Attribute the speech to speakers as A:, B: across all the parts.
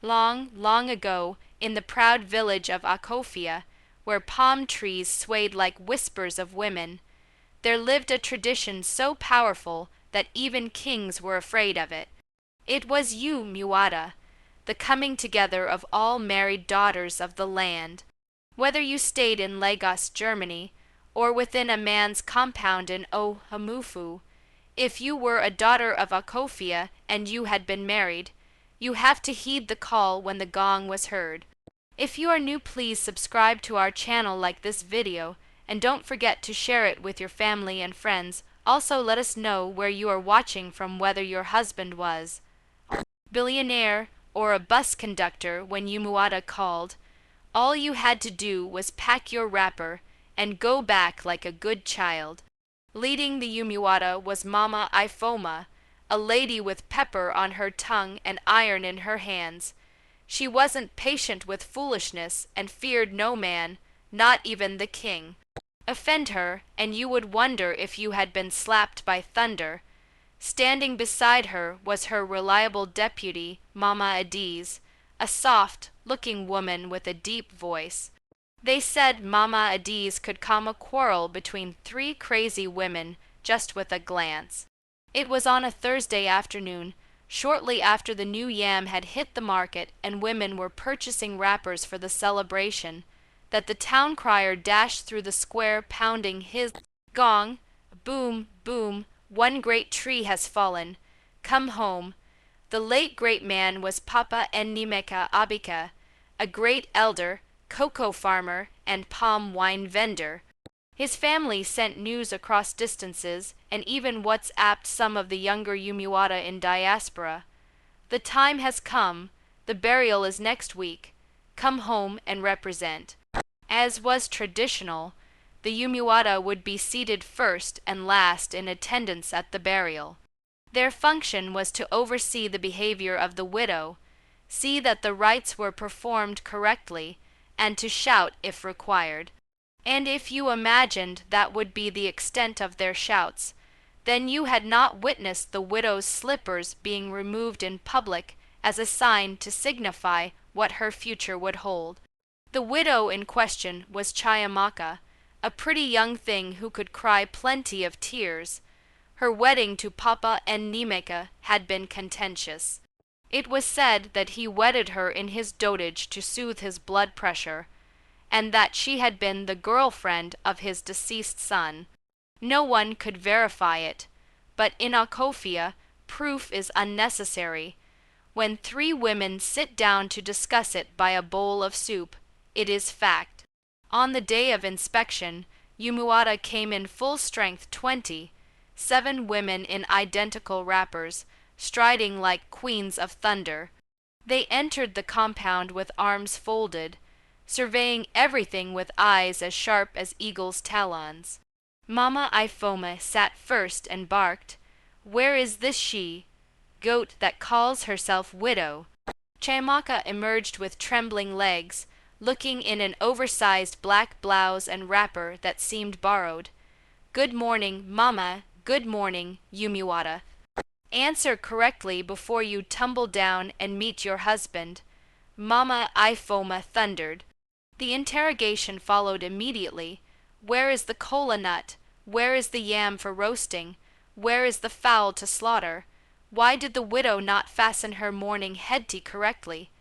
A: Long, long ago, in the proud village of Akofia, where palm trees swayed like whispers of women, there lived a tradition so powerful that even kings were afraid of it. It was Umuada, the coming together of all married daughters of the land. Whether you stayed in Lagos, Germany, or within a man's compound in Ohamufu, if you were a daughter of Akofia and you had been married, you have to heed the call when the gong was heard. If you are new, please subscribe to our channel, like this video, and don't forget to share it with your family and friends. Also, let us know where you are watching from, whether your husband was a billionaire or a bus conductor. When Umuada called, all you had to do was pack your wrapper and go back like a good child. Leading the Umuada was Mama Ifoma, a lady with pepper on her tongue and iron in her hands. She wasn't patient with foolishness and feared no man, not even the king. Offend her, and you would wonder if you had been slapped by thunder. Standing beside her was her reliable deputy, Mama Adiz, a soft-looking woman with a deep voice. They said Mama Adiz could calm a quarrel between three crazy women just with a glance. It was on a Thursday afternoon, shortly after the new yam had hit the market and women were purchasing wrappers for the celebration, that the town crier dashed through the square, pounding his gong. Boom, boom, one great tree has fallen. Come home. The late great man was Papa Ennimeka Abika, a great elder, cocoa farmer, and palm wine vendor. His family sent news across distances and even WhatsApped some of the younger Umuada in diaspora. The time has come. The burial is next week. Come home and represent. As was traditional, the Umuada would be seated first and last in attendance at the burial. Their function was to oversee the behavior of the widow, see that the rites were performed correctly, and to shout if required. And if you imagined that would be the extent of their shouts, then you had not witnessed the widow's slippers being removed in public as a sign to signify what her future would hold. The widow in question was Chiamaka, a pretty young thing who could cry plenty of tears. Her wedding to Papa Ennimeka had been contentious. It was said that he wedded her in his dotage to soothe his blood pressure, and that she had been the girlfriend of his deceased son. No one could verify it, but in Akofia, proof is unnecessary. When three women sit down to discuss it by a bowl of soup, it is fact. On the day of inspection, Umuada came in full strength, 7 women in identical wrappers, striding like queens of thunder. They entered the compound with arms folded, surveying everything with eyes as sharp as eagles' talons. Mama Ifoma sat first and barked, "Where is this she, goat that calls herself widow?" Chiamaka emerged with trembling legs, looking in an oversized black blouse and wrapper that seemed borrowed. "Good morning, Mama, good morning, Umuada. Answer correctly before you tumble down and meet your husband," Mama Ifoma thundered. The interrogation followed immediately. "Where is the kola nut? Where is the yam for roasting? Where is the fowl to slaughter? Why did the widow not fasten her mourning headtie correctly?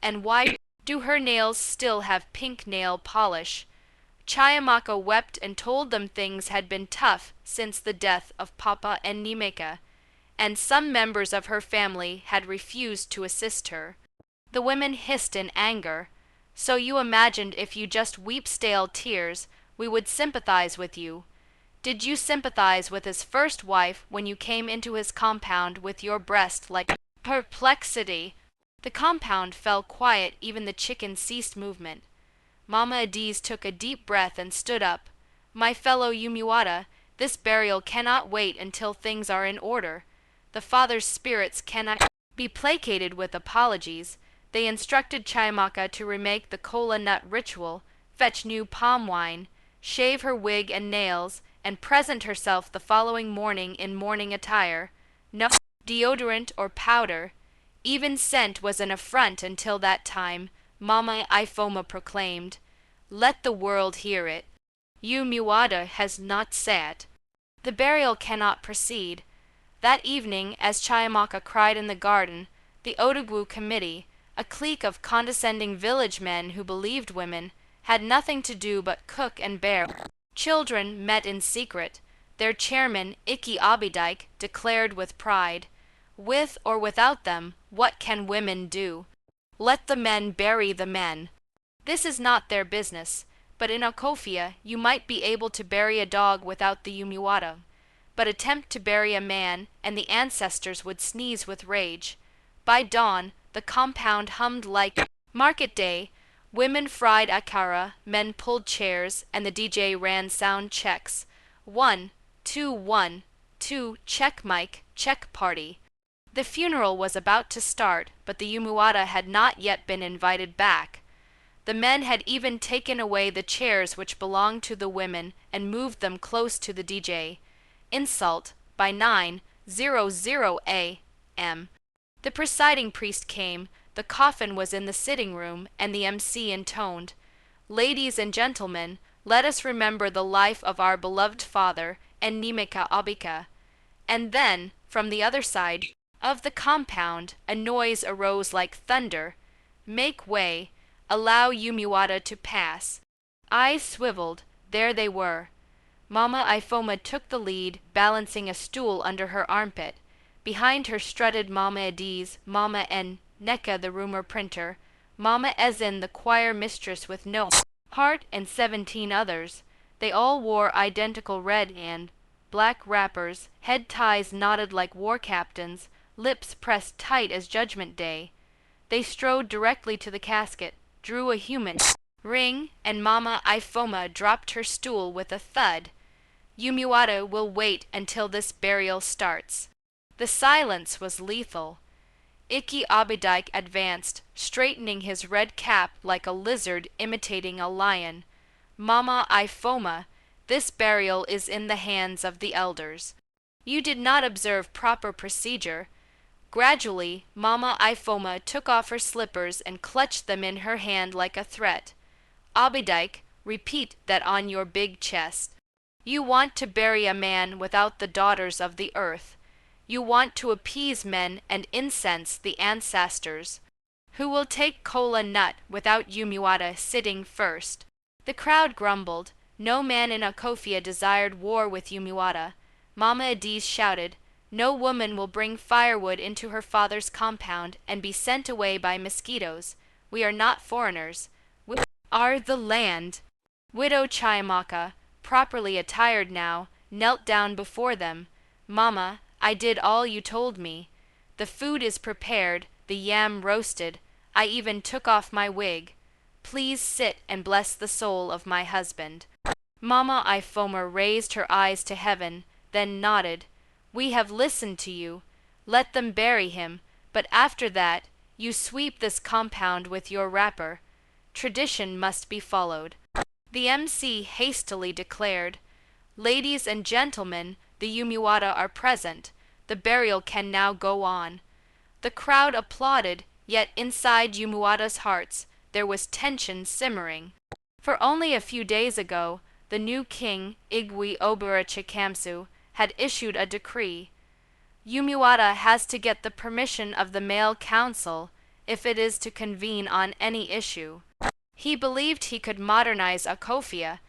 A: And why do her nails still have pink nail polish?" Chiamaka wept and told them things had been tough since the death of Papa Ennimeka, and some members of her family had refused to assist her. The women hissed in anger. "So you imagined if you just weep stale tears, we would sympathize with you? Did you sympathize with his first wife when you came into his compound with your breast like perplexity?" The compound fell quiet, even the chickens ceased movement. Mama Adiz took a deep breath and stood up. "My fellow Umuada, this burial cannot wait until things are in order. The father's spirits cannot be placated with apologies." They instructed Chiamaka to remake the kola nut ritual, fetch new palm wine, shave her wig and nails, and present herself the following morning in mourning attire. No deodorant or powder. Even scent was an affront until that time, Mama Ifoma proclaimed. Let the world hear it. Umuada has not sat. The burial cannot proceed. That evening, as Chiamaka cried in the garden, the Odogwu committee, a clique of condescending village men who believed women, had nothing to do but cook and bear. Children met in secret. Their chairman, Iki Abidike, declared with pride, with or without them, what can women do? Let the men bury the men. This is not their business, but in Okofia you might be able to bury a dog without the Umuada, but attempt to bury a man and the ancestors would sneeze with rage. By dawn, the compound hummed like market day. Women fried akara, men pulled chairs, and the DJ ran sound checks. 1, 2, 1, 2, check mic, check party. The funeral was about to start, but the Umuada had not yet been invited back. The men had even taken away the chairs which belonged to the women and moved them close to the DJ. Insult, by 9:00 a.m. The presiding priest came. The coffin was in the sitting room, and the MC intoned, Ladies and gentlemen, let us remember the life of our beloved father, and Nimeka Abika. And then, from the other side of the compound, a noise arose like thunder. Make way, allow Umuada to pass. Eyes swiveled, there they were. Mama Ifoma took the lead, balancing a stool under her armpit. Behind her strutted Mama Ediz, Mama N. Neka the rumor printer, Mama Ezin the choir mistress with no heart, and 17 others. They all wore identical red and black wrappers, head ties knotted like war captains, lips pressed tight as Judgment Day. They strode directly to the casket, drew a human ring, and Mama Ifoma dropped her stool with a thud. Umuada will wait until this burial starts. The silence was lethal. Iki Abidike advanced, straightening his red cap like a lizard imitating a lion. Mama Ifoma, this burial is in the hands of the elders. You did not observe proper procedure. Gradually, Mama Ifoma took off her slippers and clutched them in her hand like a threat. Abidike, repeat that on your big chest. You want to bury a man without the daughters of the earth. You want to appease men and incense the ancestors. Who will take kola nut without Umuada sitting first? The crowd grumbled. No man in Akofia desired war with Umuada. Mama Ediz shouted, No woman will bring firewood into her father's compound and be sent away by mosquitoes. We are not foreigners. We are the land. Widow Chiamaka, properly attired now, knelt down before them. Mama, I did all you told me. The food is prepared, the yam roasted. I even took off my wig. Please sit and bless the soul of my husband. Mama Ifoma raised her eyes to heaven, then nodded. We have listened to you. Let them bury him, but after that, you sweep this compound with your wrapper. Tradition must be followed. The MC hastily declared, Ladies and gentlemen, the Umuada are present. The burial can now go on. The crowd applauded, yet inside Umuada's hearts there was tension simmering. For only a few days ago, the new king, Igwe Obara Chikamsu, had issued a decree. Umuada has to get the permission of the male council if it is to convene on any issue. He believed he could modernize Akofia,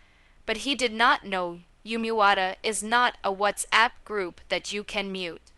A: but he did not know Umuada is not a WhatsApp group that you can mute.